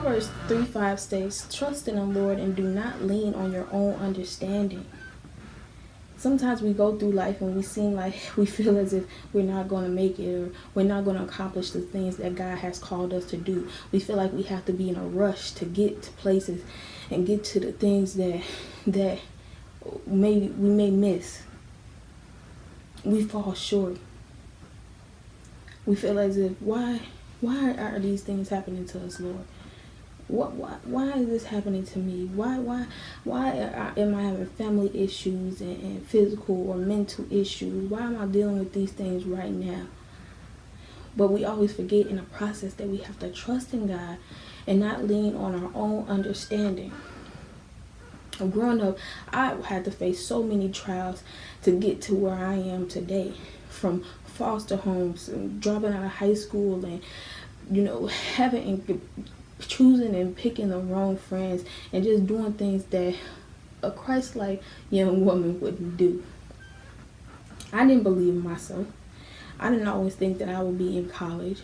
Proverbs 3:5 states, "Trust in the Lord and do not lean on your own understanding." Sometimes we go through life and we seem like we feel as if we're not going to make it, or we're not going to accomplish the things that God has called us to do. We feel like we have to be in a rush to get to places and get to the things that maybe we may miss. We fall short. We feel as if, why are these things happening to us, Lord? Why is this happening to me? Why am I having family issues and physical or mental issues? Why am I dealing with these things right now? But we always forget in the process that we have to trust in God and not lean on our own understanding. Growing up, I had to face so many trials to get to where I am today, from foster homes and dropping out of high school, and choosing and picking the wrong friends, and just doing things that a Christ-like young woman wouldn't do. I didn't believe in myself. I didn't always think that I would be in college.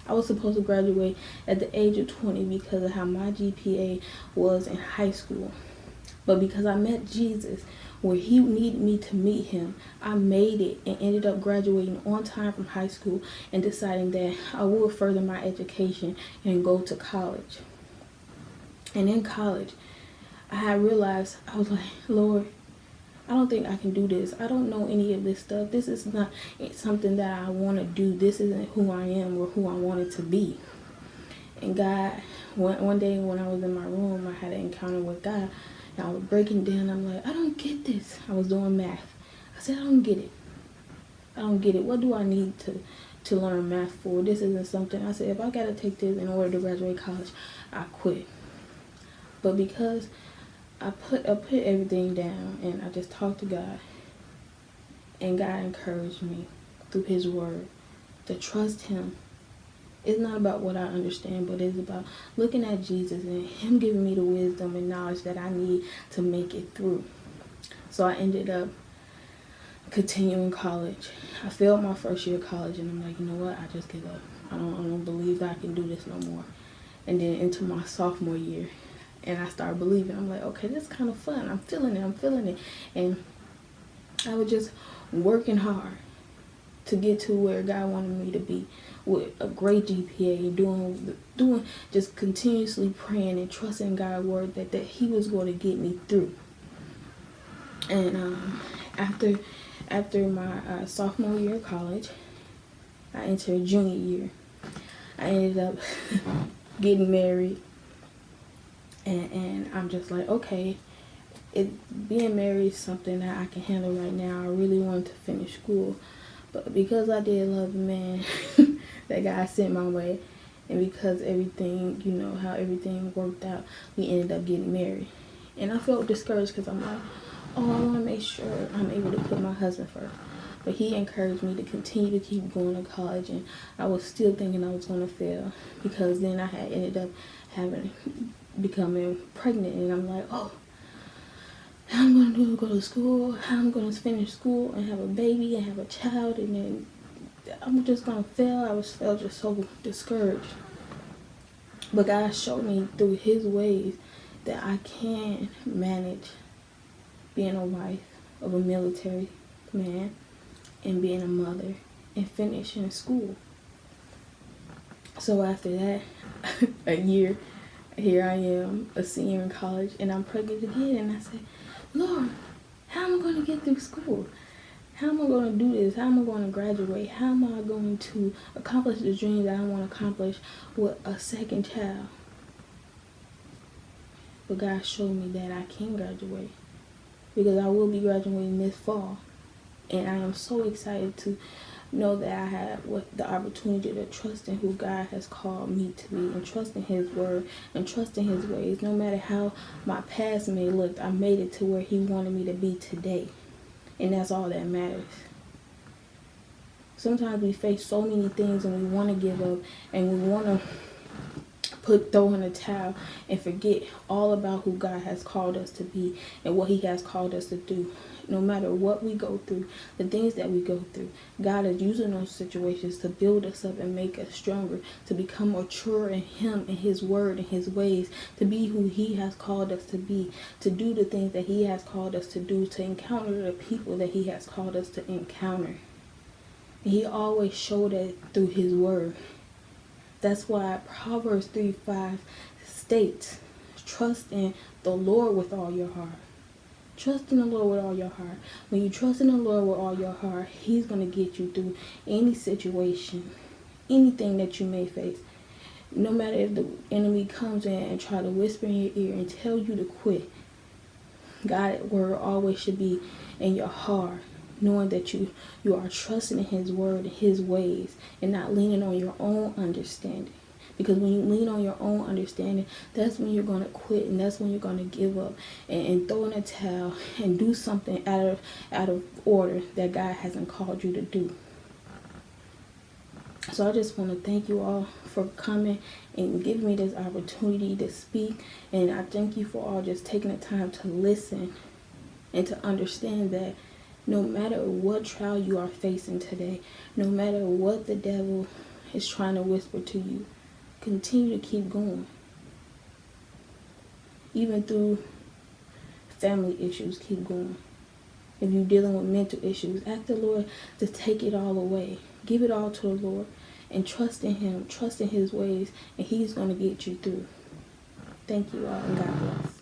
I was supposed to graduate at the age of 20 because of how my GPA was in high school. But because I met Jesus where he needed me to meet him, I made it and ended up graduating on time from high school and deciding that I would further my education and go to college. And in college, I had realized, I was like, Lord, I don't think I can do this. I don't know any of this stuff. This is not something that I want to do. This isn't who I am or who I wanted to be. And God, one day when I was in my room, I had an encounter with God. And I was breaking down. I'm like, I don't get this. I was doing math. I said, I don't get it. I don't get it. What do I need to learn math for? This isn't something. I said, if I got to take this in order to graduate college, I quit. But because I put everything down and I just talked to God, and God encouraged me through his word to trust him. It's not about what I understand, but it's about looking at Jesus and him giving me the wisdom and knowledge that I need to make it through. So I ended up continuing college. I failed my first year of college, and I'm like, you know what? I just give up. I don't believe I can do this no more. And then into my sophomore year, and I started believing. I'm like, okay, this is kind of fun. I'm feeling it. And I was just working hard to get to where God wanted me to be, with a great GPA, doing just continuously praying and trusting God's word that he was going to get me through. And after my sophomore year of college, I entered junior year. I ended up getting married, and I'm just like, okay, being married is something that I can handle right now. I really wanted to finish school, but because I did love the man that God sent my way, and because everything, how everything worked out, we ended up getting married. And I felt discouraged because I'm like, I want to make sure I'm able to put my husband first. But he encouraged me to continue to keep going to college, and I was still thinking I was going to fail, because then I had ended up becoming pregnant, and I'm like, oh, how I'm going to go to school, how I'm going to finish school and have a baby and have a child, and then I'm just going to fail. I felt just so discouraged. But God showed me through his ways that I can manage being a wife of a military man and being a mother and finishing school. So after that, a year, here I am, a senior in college, and I'm pregnant again. And I said, Lord, how am I going to get through school? How am I going to do this? How am I going to graduate? How am I going to accomplish the dream that I want to accomplish with a second child? But God showed me that I can graduate, because I will be graduating this fall. And I am so excited to know that I have the opportunity to trust in who God has called me to be, and trust in his word and trust in his ways. No matter how my past may look, I made it to where he wanted me to be today. And that's all that matters. Sometimes we face so many things and we want to give up, and we want to throw in a towel and forget all about who God has called us to be and what he has called us to do. No matter what we go through, the things that we go through, God is using those situations to build us up and make us stronger, to become mature in him and his word and his ways, to be who he has called us to be, to do the things that he has called us to do, to encounter the people that he has called us to encounter. And he always showed it through his word. That's why Proverbs 3:5 states, trust in the Lord with all your heart. Trust in the Lord with all your heart. When you trust in the Lord with all your heart, he's going to get you through any situation, anything that you may face. No matter if the enemy comes in and try to whisper in your ear and tell you to quit, God's word always should be in your heart, knowing that you are trusting in his word and his ways and not leaning on your own understanding. Because when you lean on your own understanding, that's when you're going to quit, and that's when you're going to give up and throw in a towel and do something out of order that God hasn't called you to do. So I just want to thank you all for coming and giving me this opportunity to speak. And I thank you for all just taking the time to listen and to understand that no matter what trial you are facing today, no matter what the devil is trying to whisper to you, continue to keep going. Even through family issues, keep going. If you're dealing with mental issues, ask the Lord to take it all away. Give it all to the Lord and trust in him, trust in his ways, and he's going to get you through. Thank you all, and God bless.